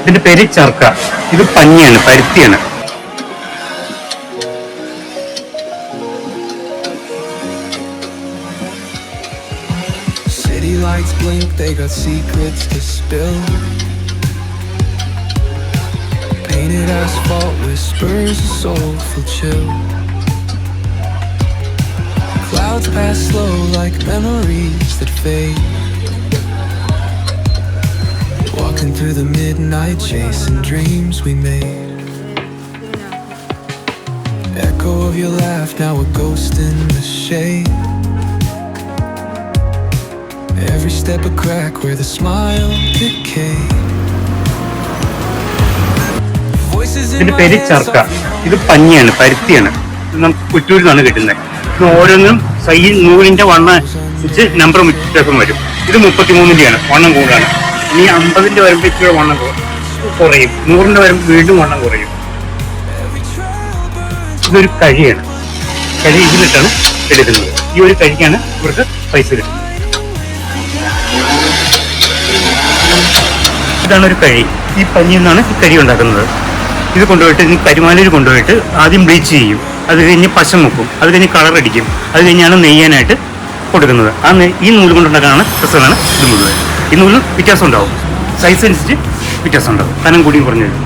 ഇതിന്റെ പേര് ചർക്ക. ഇത് പഞ്ഞിയാണ്, പരുത്തിയാണ്. City lights blink, they got secrets to spill. Painted asphalt whispers a soulful chill. Clouds pass slow like memories that fade. Walking through the midnight, chasing dreams we made. Echo of your laugh, now a ghost in the shade. Every step a crack where the smile decayed. ഇതിന്റെ പേര് ചർക്ക. ഇത് പഞ്ഞിയാണ്, പരുത്തിയാണ്. ഇത് നമുക്ക് കുറ്റൂരിൽ നിന്നാണ് കിട്ടുന്നത്. ഇത് ഓരോന്നും നൂലിന്റെ വണ്ണം വെച്ച് നമ്പർ വ്യത്യാസം വരും. ഇത് 33-ന്റെയാണ്, വണ്ണം കൂടുതലാണ്. ഇനി 50-ന്റെ വരുമ്പോഴേക്കുള്ള വണ്ണം കുറയും. 100-ന്റെ വരുമ്പോൾ വീണ്ടും വണ്ണം കുറയും. ഇതൊരു കഴിയാണ്. കഴി ഇതിലിട്ടാണ് എടുക്കുന്നത്. ഈ ഒരു കഴിക്കാണ് ഇവർക്ക് പൈസ കിട്ടുന്നത്. ഇതാണ് ഒരു കഴി. ഈ പഞ്ഞിയിൽ നിന്നാണ് ഈ കഴി ഉണ്ടാക്കുന്നത്. ഇത് കൊണ്ടുപോയിട്ട് ഇനി കരിമാലയിൽ കൊണ്ടുപോയിട്ട് ആദ്യം ബ്ലീച്ച് ചെയ്യും. അത് കഴിഞ്ഞ് പശ മുക്കും. അത് കഴിഞ്ഞ് കളർ അടിക്കും. അത് കഴിഞ്ഞാണ് നെയ്യാനായിട്ട് കൊടുക്കുന്നത്. ഈ നൂല് കൊണ്ടുണ്ടാക്കാനാണ് ഡ്രസ്സുകളാണ് ഇത് മുഴുവൻ. ഈ നൂലിന് വ്യത്യാസം ഉണ്ടാവും, സൈസ് അനുസരിച്ച് വ്യത്യാസം ഉണ്ടാവും, കനം കൂടിയും കുറഞ്ഞു വരും.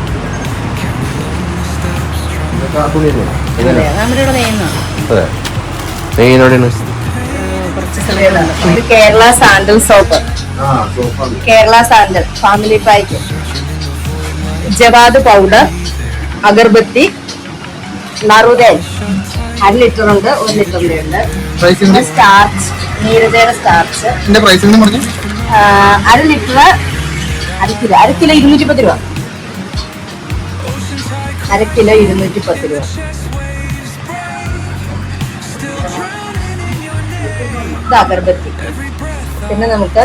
Kerala sandal soap, Kerala sandal family pack, ജവാദ് പൗഡർ, അഗർബത്തി, നറുതേൻ 1/2 ലിറ്റർ ഉണ്ട്, 1 ലിറ്ററിന്റെ ഉണ്ട്. സ്റ്റാർച്ച്, നീരജയുടെ സ്റ്റാർച്ച് 1/2 ലിറ്റർ, 1 കിലോ 210 രൂപ. 1 കിലോ 210 രൂപ. ഇത് അഗർബത്തി. പിന്നെ നമുക്ക്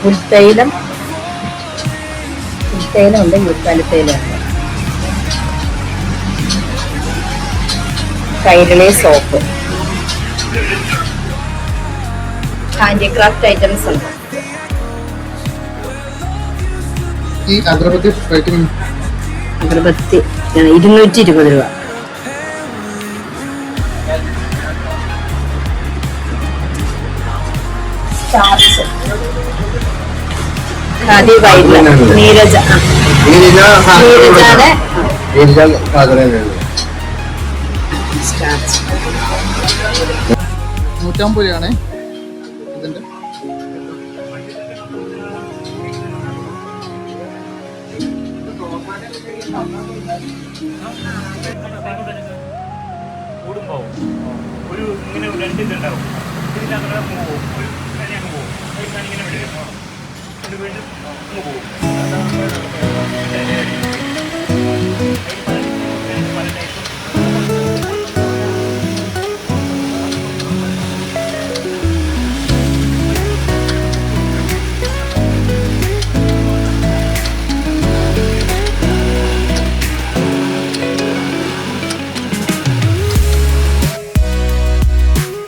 പുൽത്തൈലം ഉണ്ട്, യൂക്കാലിത്തൈലം ഉണ്ട്. കൈരളി സോപ്പ്, ഹാൻഡിക്രാഫ്റ്റ് ഐറ്റംസ് ഉണ്ട്. ഈ അഗർബത്തി 220 രൂപ. സ്റ്റാർച്ച്, ഖാദി വൈറ്റ്, നീരജ, നീരജാണ് സ്റ്റാർച്ച്. 150 രൂപയാണ് ഇതിന്റെ. ഒരു ഇങ്ങനെ 2 ഇതുണ്ടാവും. ഇതിനകത്ത് പോകും, ഒരു അങ്ങ് പോകും, ഇങ്ങനെ വിടും, വീണ്ടും അങ്ങ് പോകും.